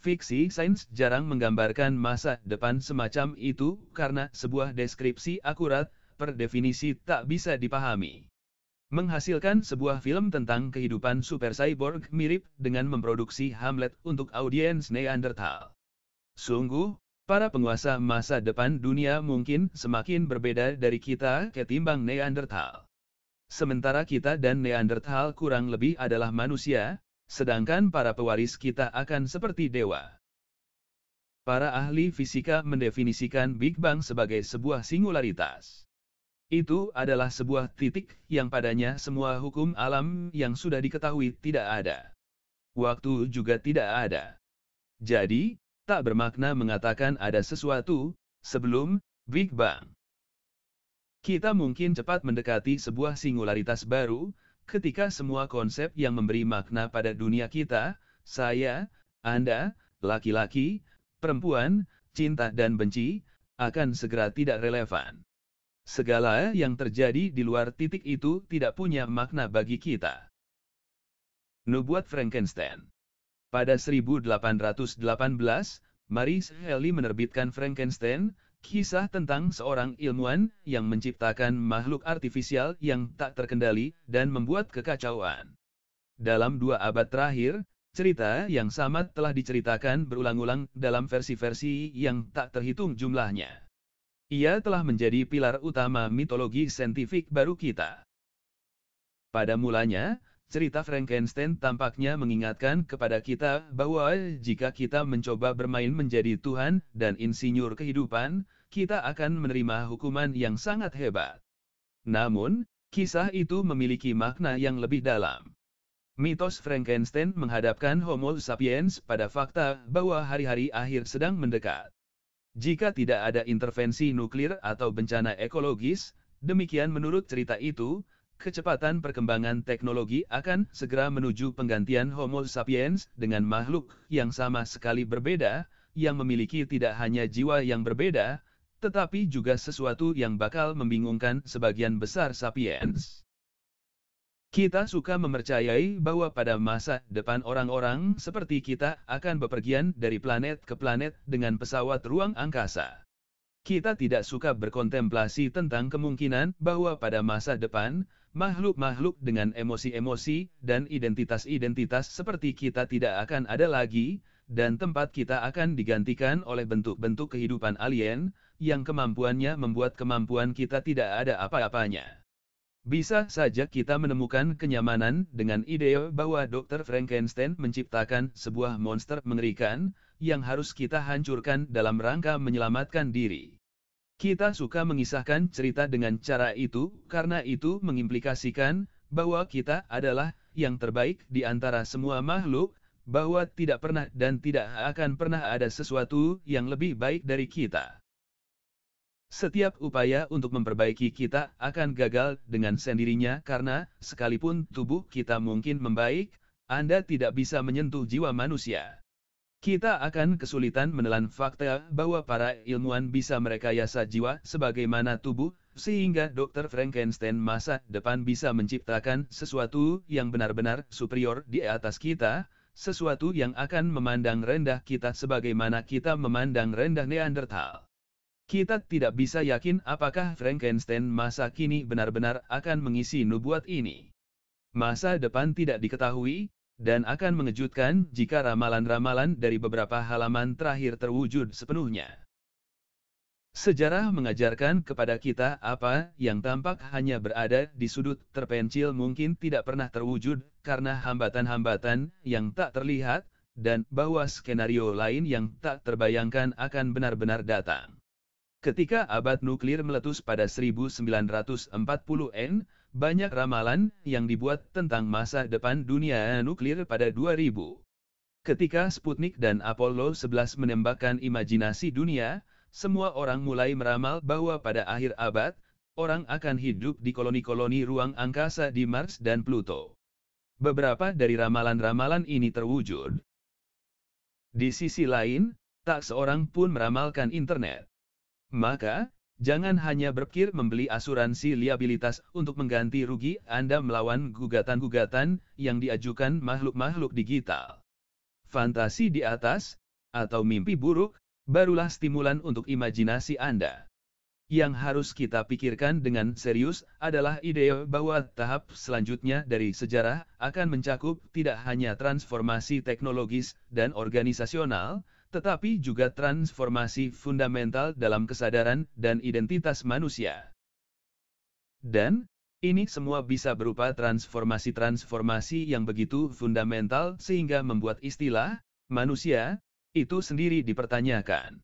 Fiksi sains jarang menggambarkan masa depan semacam itu karena sebuah deskripsi akurat, per definisi tak bisa dipahami. Menghasilkan sebuah film tentang kehidupan super cyborg mirip dengan memproduksi Hamlet untuk audiens Neanderthal. Sungguh, para penguasa masa depan dunia mungkin semakin berbeda dari kita ketimbang Neanderthal. Sementara kita dan Neanderthal kurang lebih adalah manusia, sedangkan para pewaris kita akan seperti dewa. Para ahli fisika mendefinisikan Big Bang sebagai sebuah singularitas. Itu adalah sebuah titik yang padanya semua hukum alam yang sudah diketahui tidak ada. Waktu juga tidak ada. Jadi, tak bermakna mengatakan ada sesuatu sebelum Big Bang. Kita mungkin cepat mendekati sebuah singularitas baru, ketika semua konsep yang memberi makna pada dunia kita, saya, Anda, laki-laki, perempuan, cinta dan benci, akan segera tidak relevan. Segala yang terjadi di luar titik itu tidak punya makna bagi kita. Nubuat Frankenstein. Pada 1818, Mary Shelley menerbitkan Frankenstein, kisah tentang seorang ilmuwan yang menciptakan makhluk artifisial yang tak terkendali dan membuat kekacauan. Dalam 2 abad terakhir, cerita yang sama telah diceritakan berulang-ulang dalam versi-versi yang tak terhitung jumlahnya. Ia telah menjadi pilar utama mitologi saintifik baru kita. Pada mulanya, cerita Frankenstein tampaknya mengingatkan kepada kita bahwa jika kita mencoba bermain menjadi Tuhan dan insinyur kehidupan, kita akan menerima hukuman yang sangat hebat. Namun, kisah itu memiliki makna yang lebih dalam. Mitos Frankenstein menghadapkan Homo sapiens pada fakta bahwa hari-hari akhir sedang mendekat. Jika tidak ada intervensi nuklir atau bencana ekologis, demikian menurut cerita itu, kecepatan perkembangan teknologi akan segera menuju penggantian Homo sapiens dengan makhluk yang sama sekali berbeda, yang memiliki tidak hanya jiwa yang berbeda, tetapi juga sesuatu yang bakal membingungkan sebagian besar sapiens. Kita suka mempercayai bahwa pada masa depan orang-orang seperti kita akan bepergian dari planet ke planet dengan pesawat ruang angkasa. Kita tidak suka berkontemplasi tentang kemungkinan bahwa pada masa depan, makhluk-makhluk dengan emosi-emosi dan identitas-identitas seperti kita tidak akan ada lagi, dan tempat kita akan digantikan oleh bentuk-bentuk kehidupan alien, yang kemampuannya membuat kemampuan kita tidak ada apa-apanya. Bisa saja kita menemukan kenyamanan dengan ide bahwa Dr. Frankenstein menciptakan sebuah monster mengerikan, yang harus kita hancurkan dalam rangka menyelamatkan diri. Kita suka mengisahkan cerita dengan cara itu, karena itu mengimplikasikan bahwa kita adalah yang terbaik di antara semua makhluk, bahwa tidak pernah dan tidak akan pernah ada sesuatu yang lebih baik dari kita. Setiap upaya untuk memperbaiki kita akan gagal dengan sendirinya karena, sekalipun tubuh kita mungkin membaik, Anda tidak bisa menyentuh jiwa manusia. Kita akan kesulitan menelan fakta bahwa para ilmuwan bisa merekayasa jiwa sebagaimana tubuh, sehingga Dr. Frankenstein masa depan bisa menciptakan sesuatu yang benar-benar superior di atas kita, sesuatu yang akan memandang rendah kita sebagaimana kita memandang rendah Neanderthal. Kita tidak bisa yakin apakah Frankenstein masa kini benar-benar akan mengisi nubuat ini. Masa depan tidak diketahui, dan akan mengejutkan jika ramalan-ramalan dari beberapa halaman terakhir terwujud sepenuhnya. Sejarah mengajarkan kepada kita apa yang tampak hanya berada di sudut terpencil mungkin tidak pernah terwujud karena hambatan-hambatan yang tak terlihat, dan bahwa skenario lain yang tak terbayangkan akan benar-benar datang. Ketika abad nuklir meletus pada 1940-an, banyak ramalan yang dibuat tentang masa depan dunia nuklir pada 2000. Ketika Sputnik dan Apollo 11 menembakkan imajinasi dunia, semua orang mulai meramal bahwa pada akhir abad, orang akan hidup di koloni-koloni ruang angkasa di Mars dan Pluto. Beberapa dari ramalan-ramalan ini terwujud. Di sisi lain, tak seorang pun meramalkan internet. Maka, jangan hanya berpikir membeli asuransi liabilitas untuk mengganti rugi Anda melawan gugatan-gugatan yang diajukan makhluk-makhluk digital. Fantasi di atas, atau mimpi buruk, barulah stimulan untuk imajinasi Anda. Yang harus kita pikirkan dengan serius adalah ide bahwa tahap selanjutnya dari sejarah akan mencakup tidak hanya transformasi teknologis dan organisasional, tetapi juga transformasi fundamental dalam kesadaran dan identitas manusia. Dan ini semua bisa berupa transformasi-transformasi yang begitu fundamental sehingga membuat istilah manusia itu sendiri dipertanyakan.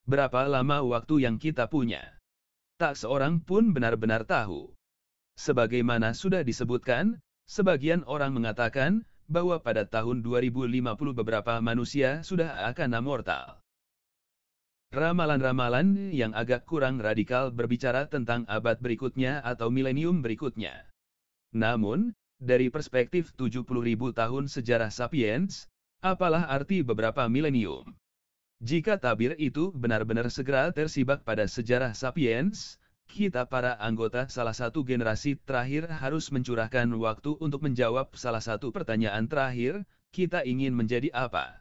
Berapa lama waktu yang kita punya? Tak seorang pun benar-benar tahu. Sebagaimana sudah disebutkan, sebagian orang mengatakan bahwa pada tahun 2050 beberapa manusia sudah akan mortal. Ramalan-ramalan yang agak kurang radikal berbicara tentang abad berikutnya atau milenium berikutnya. Namun, dari perspektif 70.000 tahun sejarah sapiens, apalah arti beberapa milenium? Jika tabir itu benar-benar segera tersibak pada sejarah sapiens, kita para anggota salah satu generasi terakhir harus mencurahkan waktu untuk menjawab salah satu pertanyaan terakhir, kita ingin menjadi apa?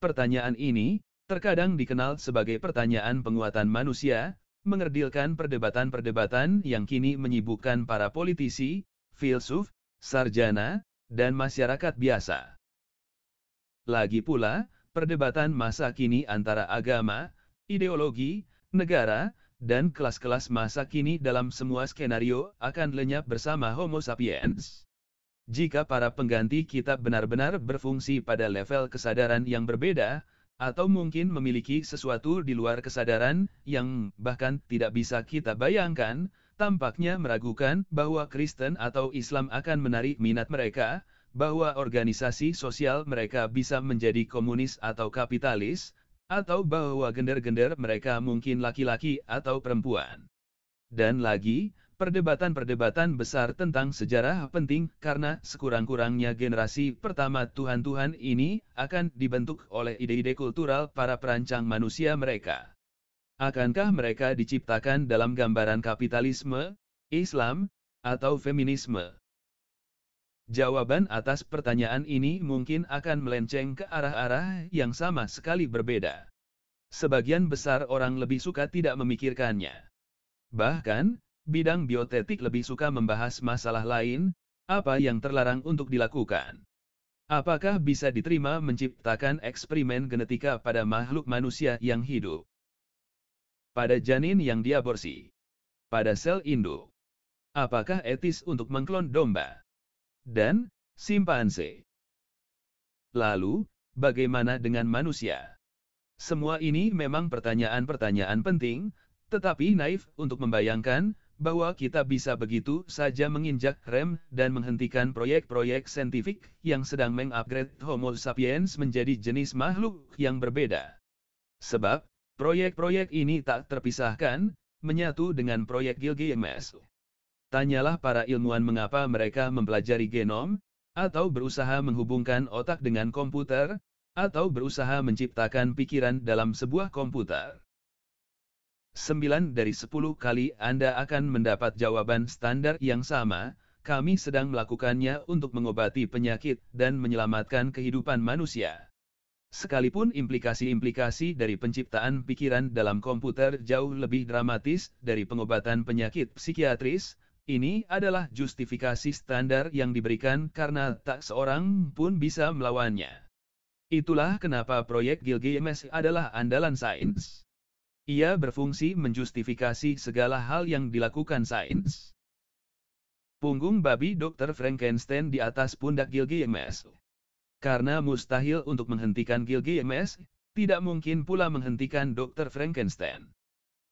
Pertanyaan ini, terkadang dikenal sebagai pertanyaan penguatan manusia, mengerdilkan perdebatan-perdebatan yang kini menyibukkan para politisi, filsuf, sarjana, dan masyarakat biasa. Lagi pula, perdebatan masa kini antara agama, ideologi, negara, dan kelas-kelas masa kini dalam semua skenario akan lenyap bersama Homo sapiens. Jika para pengganti kita benar-benar berfungsi pada level kesadaran yang berbeda, atau mungkin memiliki sesuatu di luar kesadaran yang bahkan tidak bisa kita bayangkan, tampaknya meragukan bahwa Kristen atau Islam akan menarik minat mereka, bahwa organisasi sosial mereka bisa menjadi komunis atau kapitalis, atau bahwa gender-gender mereka mungkin laki-laki atau perempuan. Dan lagi, perdebatan-perdebatan besar tentang sejarah penting karena sekurang-kurangnya generasi pertama Tuhan-Tuhan ini akan dibentuk oleh ide-ide kultural para perancang manusia mereka. Akankah mereka diciptakan dalam gambaran kapitalisme, Islam, atau feminisme? Jawaban atas pertanyaan ini mungkin akan melenceng ke arah-arah yang sama sekali berbeda. Sebagian besar orang lebih suka tidak memikirkannya. Bahkan, bidang biotetik lebih suka membahas masalah lain, apa yang terlarang untuk dilakukan. Apakah bisa diterima menciptakan eksperimen genetika pada makhluk manusia yang hidup? Pada janin yang diaborsi? Pada sel induk? Apakah etis untuk mengklon domba dan simpanse? Lalu, bagaimana dengan manusia? Semua ini memang pertanyaan-pertanyaan penting, tetapi naif untuk membayangkan bahwa kita bisa begitu saja menginjak rem dan menghentikan proyek-proyek saintifik yang sedang mengupgrade Homo sapiens menjadi jenis makhluk yang berbeda. Sebab, proyek-proyek ini tak terpisahkan, menyatu dengan proyek Gilgamesh. Tanyalah para ilmuwan mengapa mereka mempelajari genom, atau berusaha menghubungkan otak dengan komputer, atau berusaha menciptakan pikiran dalam sebuah komputer. 9 dari 10 kali Anda akan mendapat jawaban standar yang sama, kami sedang melakukannya untuk mengobati penyakit dan menyelamatkan kehidupan manusia. Sekalipun implikasi-implikasi dari penciptaan pikiran dalam komputer jauh lebih dramatis dari pengobatan penyakit psikiatris, ini adalah justifikasi standar yang diberikan karena tak seorang pun bisa melawannya. Itulah kenapa proyek Gilgamesh adalah andalan sains. Ia berfungsi menjustifikasi segala hal yang dilakukan sains. Punggung babi Dr. Frankenstein di atas pundak Gilgamesh. Karena mustahil untuk menghentikan Gilgamesh, tidak mungkin pula menghentikan Dr. Frankenstein.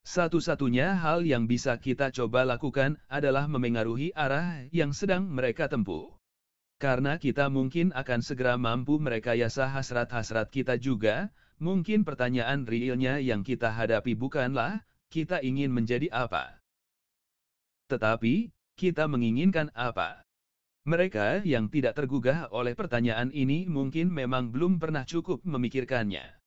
Satu-satunya hal yang bisa kita coba lakukan adalah memengaruhi arah yang sedang mereka tempuh. Karena kita mungkin akan segera mampu merekayasa hasrat-hasrat kita juga, mungkin pertanyaan realnya yang kita hadapi bukanlah, kita ingin menjadi apa. Tetapi, kita menginginkan apa. Mereka yang tidak tergugah oleh pertanyaan ini mungkin memang belum pernah cukup memikirkannya.